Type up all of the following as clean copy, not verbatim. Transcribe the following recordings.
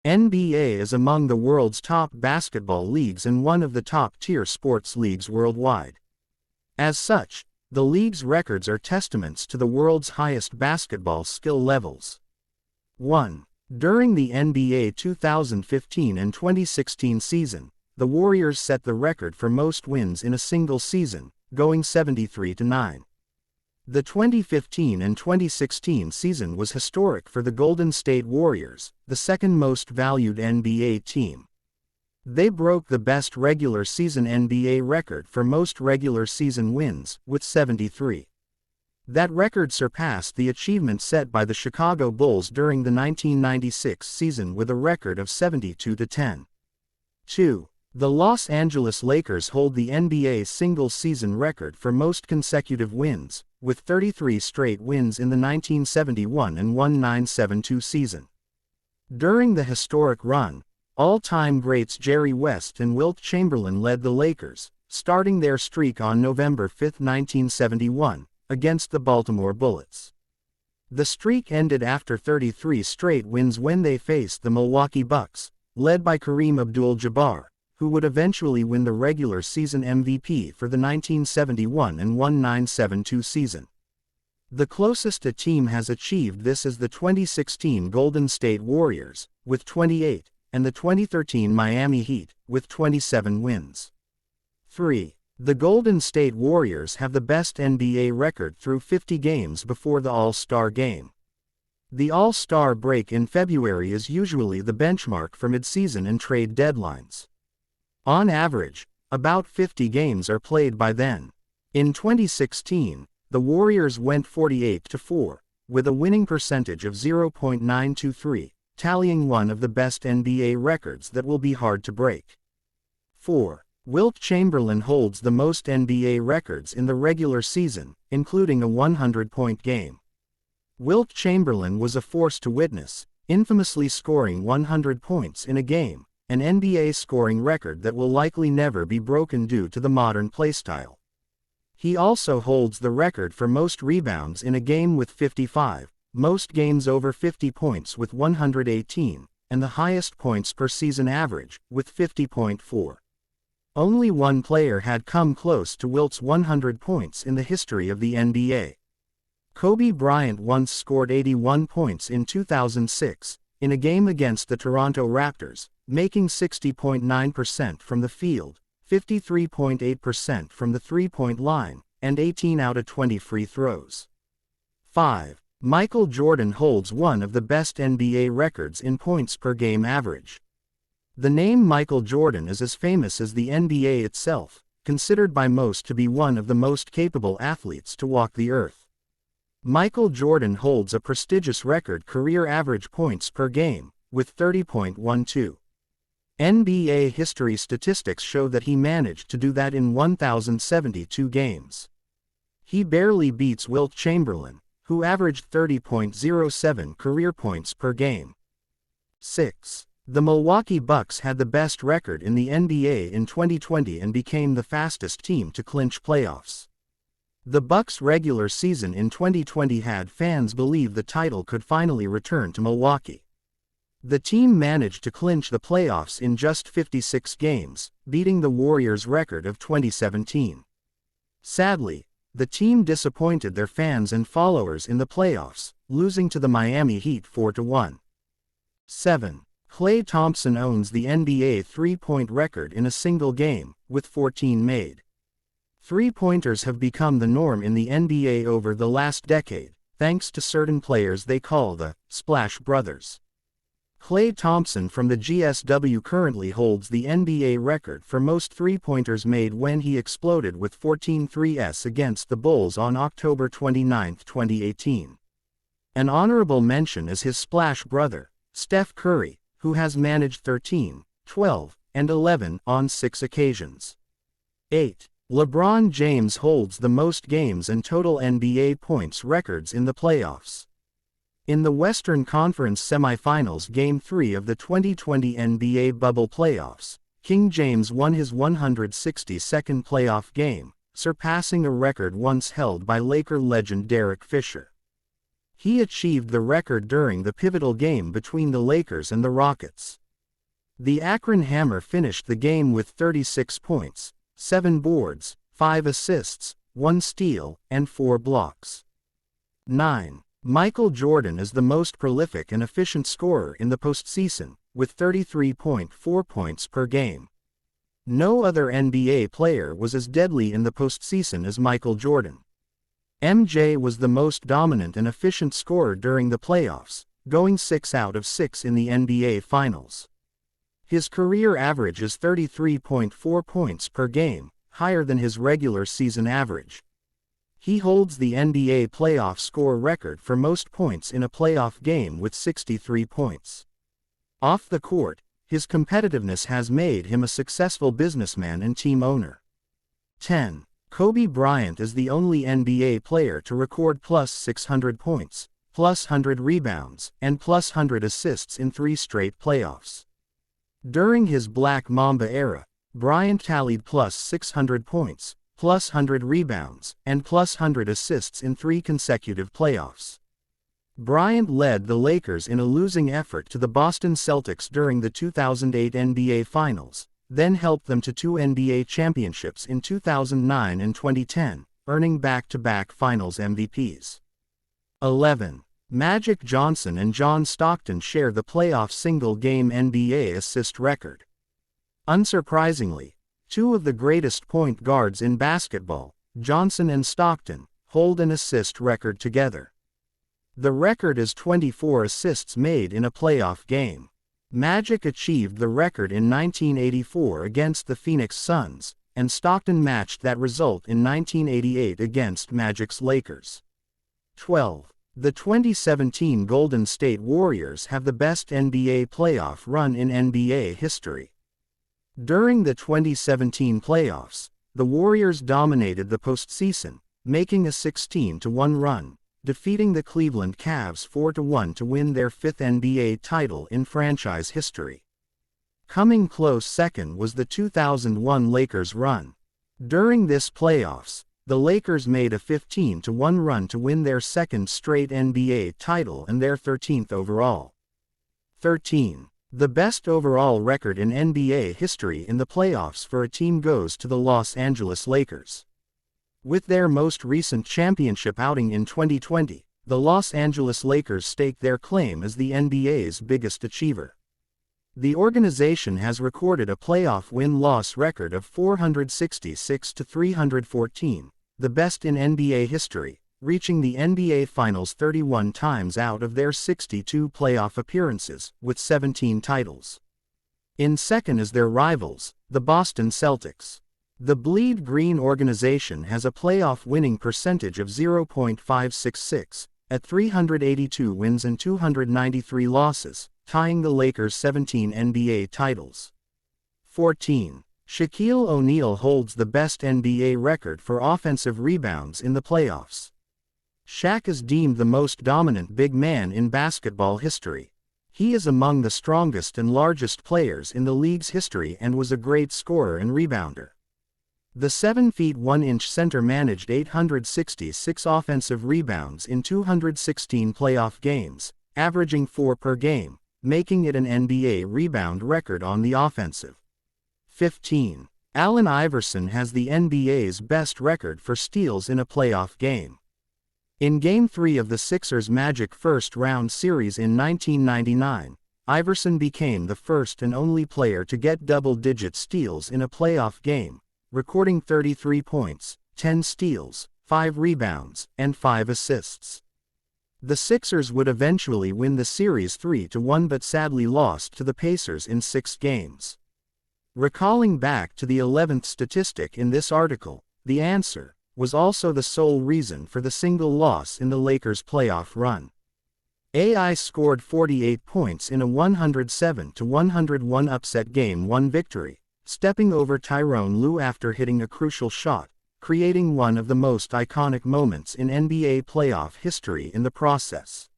NBA is among the world's top basketball leagues and one of the top-tier sports leagues worldwide. As such, the league's records are testaments to the world's highest basketball skill levels. 1. During the NBA 2015 and 2016 season, the Warriors set the record for most wins in a single season, going 73-9. The 2015 and 2016 season was historic for the Golden State Warriors, the second most valued NBA team. They broke the best regular season NBA record for most regular season wins, with 73. That record surpassed the achievement set by the Chicago Bulls during the 1996 season with a record of 72-10. 2. The Los Angeles Lakers hold the NBA single-season record for most consecutive wins, with 33 straight wins in the 1971 and 1972 season. During the historic run, all-time greats Jerry West and Wilt Chamberlain led the Lakers, starting their streak on November 5, 1971, against the Baltimore Bullets. The streak ended after 33 straight wins when they faced the Milwaukee Bucks, led by Kareem Abdul-Jabbar, who would eventually win the regular season MVP for the 1971 and 1972 season. The closest a team has achieved this is the 2016 Golden State Warriors, with 28, and the 2013 Miami Heat, with 27 wins. 3. The Golden State Warriors have the best NBA record through 50 games before the All-Star game. The All-Star break in February is usually the benchmark for mid-season and trade deadlines. On average, about 50 games are played by then. In 2016, the Warriors went 48-4, with a winning percentage of 0.923, tallying one of the best NBA records that will be hard to break. 4. Wilt Chamberlain holds the most NBA records in the regular season, including a 100-point game. Wilt Chamberlain was a force to witness, infamously scoring 100 points in a game, an NBA scoring record that will likely never be broken due to the modern playstyle. He also holds the record for most rebounds in a game with 55, most games over 50 points with 118, and the highest points per season average, with 50.4. Only one player had come close to Wilt's 100 points in the history of the NBA. Kobe Bryant once scored 81 points in 2006, in a game against the Toronto Raptors, making 60.9% from the field, 53.8% from the three-point line, and 18 out of 20 free throws. 5. Michael Jordan holds one of the best NBA records in points per game average. The name Michael Jordan is as famous as the NBA itself, considered by most to be one of the most capable athletes to walk the earth. Michael Jordan holds a prestigious record career average points per game, with 30.12. NBA history statistics show that he managed to do that in 1,072 games. He barely beats Wilt Chamberlain, who averaged 30.07 career points per game. 6. The Milwaukee Bucks had the best record in the NBA in 2020 and became the fastest team to clinch playoffs. The Bucks' regular season in 2020 had fans believe the title could finally return to Milwaukee. The team managed to clinch the playoffs in just 56 games, beating the Warriors' record of 2017. Sadly, the team disappointed their fans and followers in the playoffs, losing to the Miami Heat 4-1. 7. Klay Thompson owns the NBA three-point record in a single game, with 14 made. Three-pointers have become the norm in the NBA over the last decade, thanks to certain players they call the Splash Brothers. Klay Thompson from the GSW currently holds the NBA record for most three-pointers made when he exploded with 14 threes against the Bulls on October 29, 2018. An honorable mention is his splash brother, Steph Curry, who has managed 13, 12, and 11 on 6 occasions. 8. LeBron James holds the most games and total NBA points records in the playoffs. In the Western Conference Semifinals Game 3 of the 2020 NBA Bubble Playoffs, King James won his 162nd playoff game, surpassing a record once held by Laker legend Derek Fisher. He achieved the record during the pivotal game between the Lakers and the Rockets. The Akron Hammer finished the game with 36 points, 7 boards, 5 assists, 1 steal, and 4 blocks. 9. Michael Jordan is the most prolific and efficient scorer in the postseason, with 33.4 points per game. No other NBA player was as deadly in the postseason as Michael Jordan. MJ was the most dominant and efficient scorer during the playoffs, going 6 out of 6 in the NBA Finals. His career average is 33.4 points per game, higher than his regular season average. He holds the NBA playoff score record for most points in a playoff game with 63 points. Off the court, his competitiveness has made him a successful businessman and team owner. 10. Kobe Bryant is the only NBA player to record plus 600 points, plus 100 rebounds, and plus 100 assists in 3 straight playoffs. During his Black Mamba era, Bryant tallied plus 600 points, plus 100 rebounds, and plus 100 assists in 3 consecutive playoffs. Bryant led the Lakers in a losing effort to the Boston Celtics during the 2008 NBA Finals, then helped them to 2 NBA championships in 2009 and 2010, earning back-to-back Finals MVPs. 11. Magic Johnson and John Stockton share the playoff single-game NBA assist record. Unsurprisingly, 2 of the greatest point guards in basketball, Johnson and Stockton, hold an assist record together. The record is 24 assists made in a playoff game. Magic achieved the record in 1984 against the Phoenix Suns, and Stockton matched that result in 1988 against Magic's Lakers. 12. The 2017 Golden State Warriors have the best NBA playoff run in NBA history. During the 2017 playoffs, the Warriors dominated the postseason, making a 16-1 run, defeating the Cleveland Cavs 4-1 to win their 5th NBA title in franchise history. Coming close second was the 2001 Lakers run. During this playoffs, the Lakers made a 15-1 run to win their 2nd straight NBA title and their 13th overall. 13. The best overall record in NBA history in the playoffs for a team goes to the Los Angeles Lakers. With their most recent championship outing in 2020, the Los Angeles Lakers staked their claim as the NBA's biggest achiever. The organization has recorded a playoff win-loss record of 466-314, the best in NBA history, reaching the NBA Finals 31 times out of their 62 playoff appearances, with 17 titles. In second is their rivals, the Boston Celtics. The Bleed Green organization has a playoff winning percentage of 0.566, at 382 wins and 293 losses, tying the Lakers' 17 NBA titles. 14. Shaquille O'Neal holds the best NBA record for offensive rebounds in the playoffs. Shaq is deemed the most dominant big man in basketball history. He is among the strongest and largest players in the league's history and was a great scorer and rebounder. The 7 feet 1 inch center managed 866 offensive rebounds in 216 playoff games, averaging 4 per game, making it an NBA rebound record on the offensive. 15. Allen Iverson has the NBA's best record for steals in a playoff game. In Game 3 of the Sixers Magic first-round series in 1999, Iverson became the first and only player to get double-digit steals in a playoff game, recording 33 points, 10 steals, 5 rebounds, and 5 assists. The Sixers would eventually win the series 3-1 but sadly lost to the Pacers in 6 games. Recalling back to the 11th statistic in this article, the answer was also the sole reason for the single loss in the Lakers' playoff run. AI scored 48 points in a 107-101 upset Game 1 victory, stepping over Tyrone Lue after hitting a crucial shot, creating one of the most iconic moments in NBA playoff history in the process.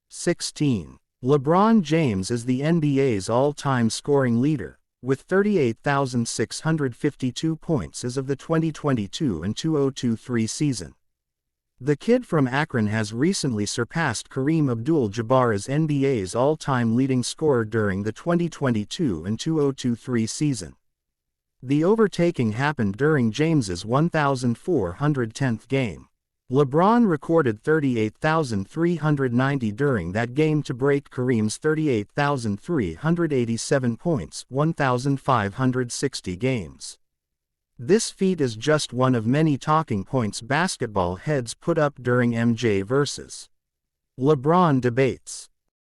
16. LeBron James is the NBA's all-time scoring leader, with 38,652 points as of the 2022 and 2023 season. The kid from Akron has recently surpassed Kareem Abdul-Jabbar as NBA's all-time leading scorer during the 2022 and 2023 season. The overtaking happened during James's 1,410th game. LeBron recorded 38,390 during that game to break Kareem's 38,387 points, 1,560 games. This feat is just one of many talking points basketball heads put up during MJ vs. LeBron debates.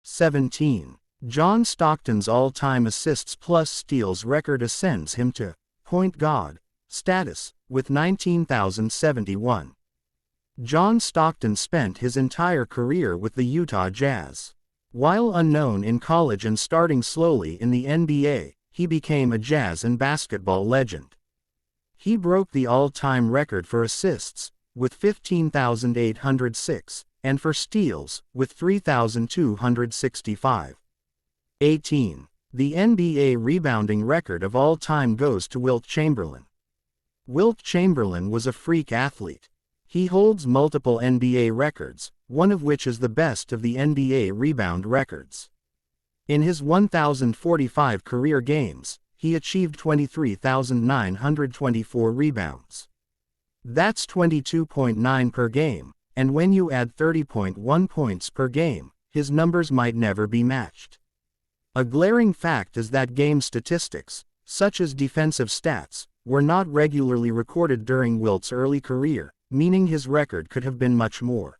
17. John Stockton's all-time assists plus steals record ascends him to point guard status with 19,071. John Stockton spent his entire career with the Utah Jazz. While unknown in college and starting slowly in the NBA, he became a Jazz and basketball legend. He broke the all-time record for assists, with 15,806, and for steals, with 3,265. 18. The NBA rebounding record of all time goes to Wilt Chamberlain. Wilt Chamberlain was a freak athlete. He holds multiple NBA records, one of which is the best of the NBA rebound records. In his 1,045 career games, he achieved 23,924 rebounds. That's 22.9 per game, and when you add 30.1 points per game, his numbers might never be matched. A glaring fact is that game statistics, such as defensive stats, were not regularly recorded during Wilt's early career, meaning his record could have been much more.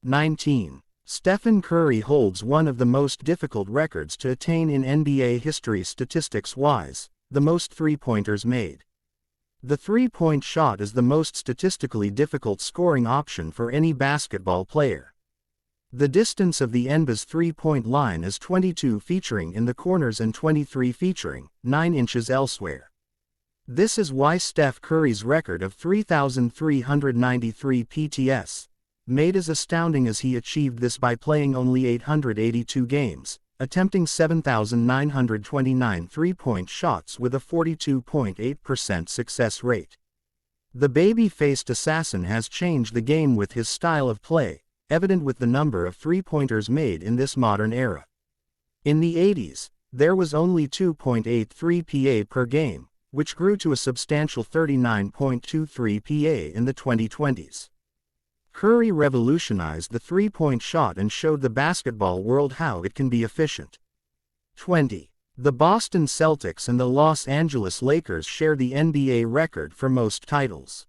19. Stephen Curry holds one of the most difficult records to attain in NBA history statistics-wise, the most three-pointers made. The three-point shot is the most statistically difficult scoring option for any basketball player. The distance of the NBA's three-point line is 22 featuring in the corners and 23 featuring 9 inches elsewhere. This is why Steph Curry's record of 3,393 PTS, made as astounding as he achieved this by playing only 882 games, attempting 7,929 three-point shots with a 42.8% success rate. The baby-faced assassin has changed the game with his style of play, evident with the number of three-pointers made in this modern era. In the 80s, there was only 2.83 PA per game, which grew to a substantial 39.23 PA in the 2020s. Curry revolutionized the three-point shot and showed the basketball world how it can be efficient. 20. The Boston Celtics and the Los Angeles Lakers share the NBA record for most titles.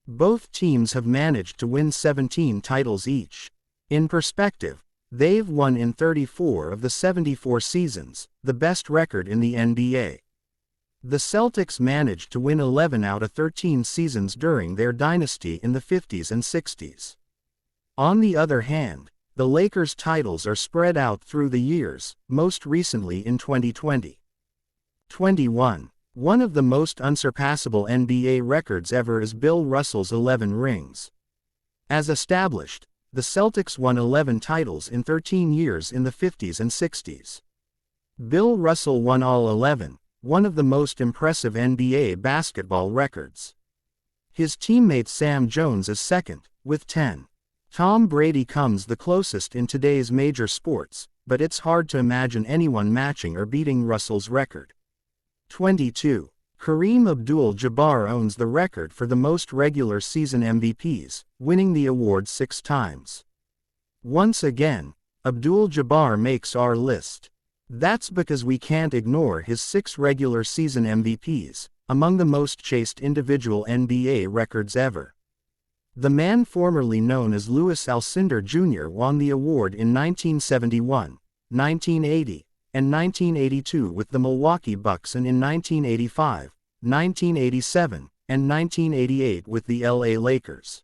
Both teams have managed to win 17 titles each. In perspective, they've won in 34 of the 74 seasons, the best record in the NBA. The Celtics managed to win 11 out of 13 seasons during their dynasty in the 50s and 60s. On the other hand, the Lakers' titles are spread out through the years, most recently in 2020. 21. One of the most unsurpassable NBA records ever is Bill Russell's 11 rings. As established, the Celtics won 11 titles in 13 years in the 50s and 60s. Bill Russell won all 11. One of the most impressive NBA basketball records. His teammate Sam Jones is second, with 10. Tom Brady comes the closest in today's major sports, but it's hard to imagine anyone matching or beating Russell's record. 22. Kareem Abdul-Jabbar owns the record for the most regular season MVPs, winning the award 6 times. Once again, Abdul-Jabbar makes our list. That's because we can't ignore his 6 regular season MVPs, among the most chased individual NBA records ever. The man formerly known as Louis Alcindor Jr. won the award in 1971, 1980, and 1982 with the Milwaukee Bucks and in 1985, 1987, and 1988 with the LA Lakers.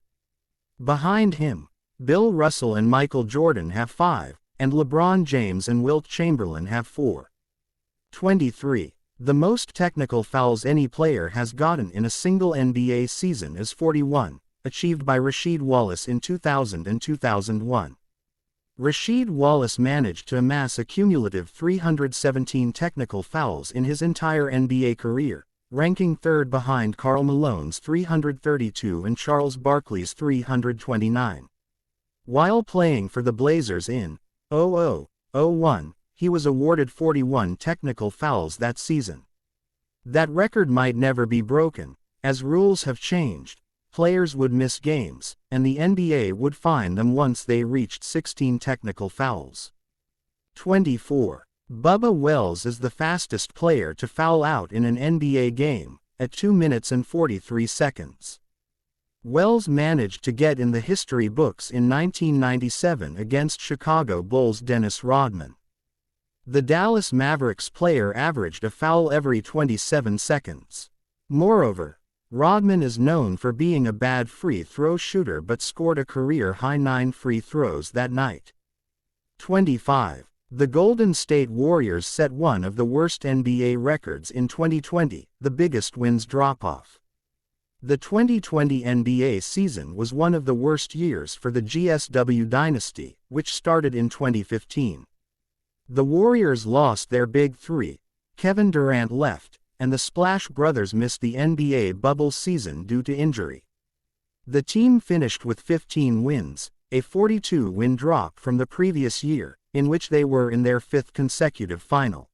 Behind him, Bill Russell and Michael Jordan have 5. And LeBron James and Wilt Chamberlain have 4. 23. The most technical fouls any player has gotten in a single NBA season is 41, achieved by Rasheed Wallace in 2000 and 2001. Rasheed Wallace managed to amass a cumulative 317 technical fouls in his entire NBA career, ranking third behind Karl Malone's 332 and Charles Barkley's 329. While playing for the Blazers in 00-01, he was awarded 41 technical fouls that season. That record might never be broken, as rules have changed. Players would miss games, and the NBA would fine them once they reached 16 technical fouls. 24. Bubba Wells is the fastest player to foul out in an NBA game, at 2 minutes and 43 seconds. Wells managed to get in the history books in 1997 against Chicago Bulls' Dennis Rodman. The Dallas Mavericks player averaged a foul every 27 seconds. Moreover, Rodman is known for being a bad free throw shooter but scored a career-high 9 free throws that night. 25. The Golden State Warriors set one of the worst NBA records in 2020, the biggest wins drop-off. The 2020 NBA season was one of the worst years for the GSW dynasty, which started in 2015. The Warriors lost their big three. Kevin Durant left, and the Splash Brothers missed the NBA bubble season due to injury. The team finished with 15 wins, a 42-win drop from the previous year, in which they were in their 5th consecutive final.